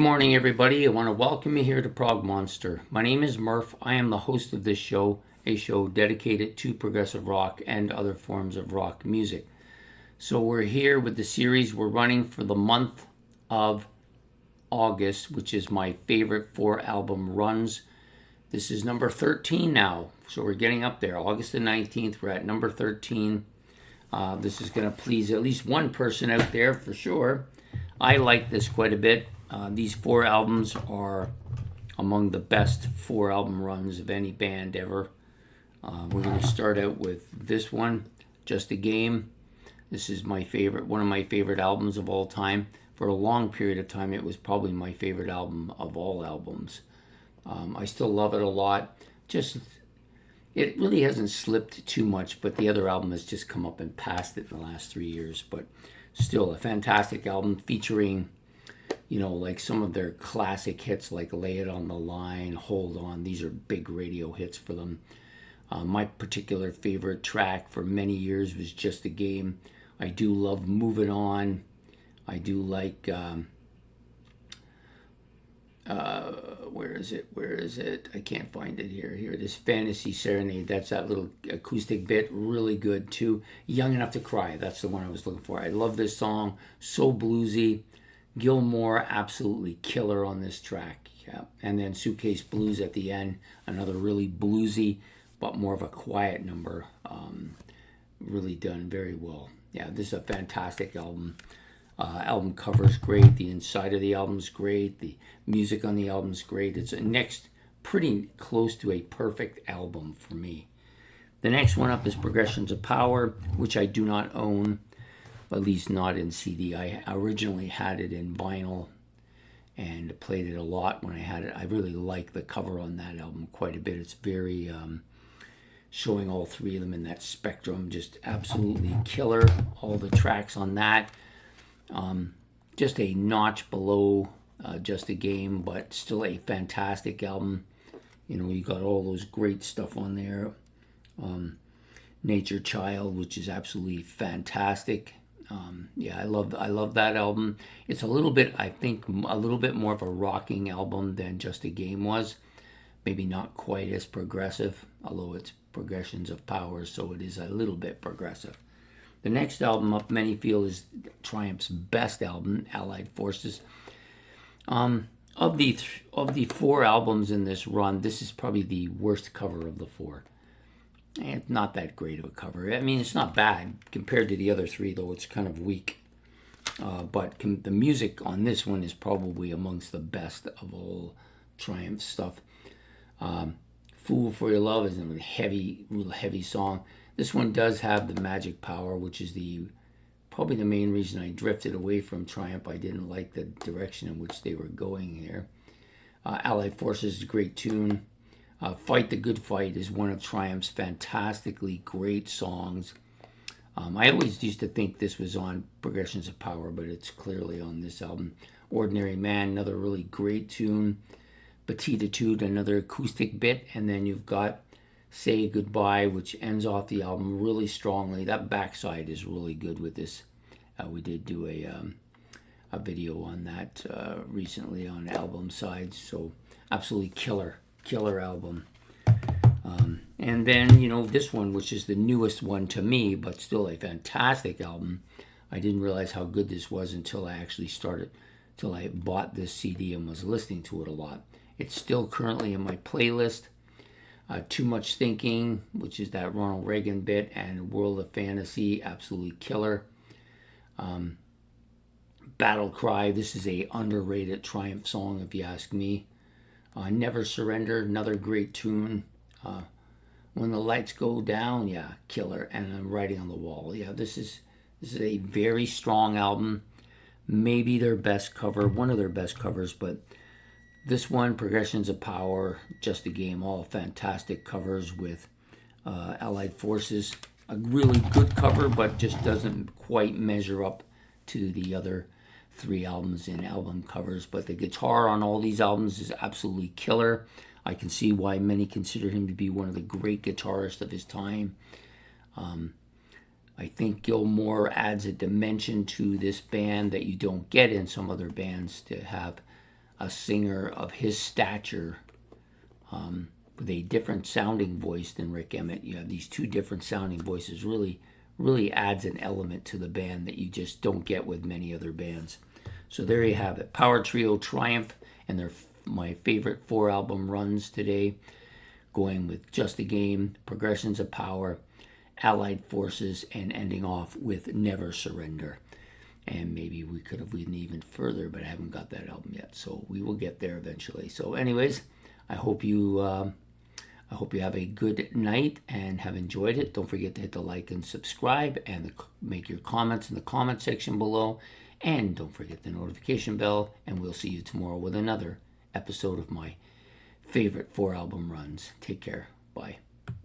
Good morning, everybody. I want to welcome you here to Prog Monster. My name is Murph. I am the host of this show, a show dedicated to progressive rock and other forms of rock music. So we're here with the series we're running for the month of August, which is my favorite 4-album runs. This is number 13 now, so we're getting up there. August the 19th, we're at number 13. This is going to please at least one person out there for sure. I like this quite a bit. These 4 albums are among the best 4-album runs of any band ever. We're going to start out with this one, Just a Game. This is my favorite, one of my favorite albums of all time. For a long period of time, it was probably my favorite album of all albums. I still love it a lot. It really hasn't slipped too much, but the other album has just come up and passed it in the last 3 years. But still a fantastic album featuring, like some of their classic hits like Lay It on the Line, Hold On. These are big radio hits for them. My particular favorite track for many years was Just a Game. I do love Moving On. I do like, where is it? I can't find it here. Here it is, Fantasy Serenade. That's that little acoustic bit. Really good too. Young Enough to Cry. That's the one I was looking for. I love this song. So bluesy. Gilmore, absolutely killer on this track. Yeah. And then Suitcase Blues at the end, another really bluesy, but more of a quiet number. Really done very well. Yeah, this is a fantastic album. Album cover's great. The inside of the album's great. The music on the album's great. It's pretty close to a perfect album for me. The next one up is Progressions of Power, which I do not own. At least not in CD. I originally had it in vinyl and played it a lot when I had it. I really like the cover on that album quite a bit. It's very showing all 3 of them in that spectrum. Just absolutely killer. All the tracks on that. Just a notch below Just a Game, but still a fantastic album. You got all those great stuff on there. Nature Child, which is absolutely fantastic. I love that album. It's a little bit more of a rocking album than Just a Game was. Maybe not quite as progressive, although it's Progressions of Power, so it is a little bit progressive. The next album up, many feel, is Triumph's best album, Allied Forces. Of the 4 albums in this run, this is probably the worst cover of the 4. It's not that great of a cover. I mean, it's not bad compared to the other 3, though it's kind of weak. But the music on this one is probably amongst the best of all Triumph stuff. Fool for Your Love is a real heavy song. This one does have the Magic Power, which is probably the main reason I drifted away from Triumph. I didn't like the direction in which they were going here. Allied Forces is a great tune. Fight the Good Fight is one of Triumph's fantastically great songs. I always used to think this was on Progressions of Power, but it's clearly on this album. Ordinary Man, another really great tune. Beatitude, another acoustic bit. And then you've got Say Goodbye, which ends off the album really strongly. That backside is really good with this. We did do a video on that recently on album sides. So absolutely killer album. And then, this one, which is the newest one to me, but still a fantastic album. I didn't realize how good this was until I bought this CD and was listening to it a lot. It's still currently in my playlist. Too Much Thinking, which is that Ronald Reagan bit, and World of Fantasy, absolutely killer. Battle Cry, this is a underrated Triumph song if you ask me. Never Surrender, another great tune. When the Lights Go Down, yeah, killer. And Writing on the Wall, yeah, this is a very strong album. Maybe their best cover, one of their best covers, but this one, Progressions of Power, Just a Game, all fantastic covers with Allied Forces. A really good cover, but just doesn't quite measure up to the other 3 albums in album covers. But the guitar on all these albums is absolutely killer. I can see why many consider him to be one of the great guitarists of his time. I think Gilmore adds a dimension to this band that you don't get in some other bands, to have a singer of his stature with a different sounding voice than Rick Emmett. You have these two different sounding voices. Really adds an element to the band that you just don't get with many other bands. So there you have it. Power Trio Triumph, and they're my favorite 4 album runs today, going with Just a Game, Progressions of Power, Allied Forces, and ending off with Never Surrender. And maybe we could have went even further, but I haven't got that album yet, so we will get there eventually. So anyways, I hope you have a good night and have enjoyed it. Don't forget to hit the like and subscribe, and make your comments in the comment section below. And don't forget the notification bell, and we'll see you tomorrow with another episode of my favorite 4 album runs. Take care. Bye.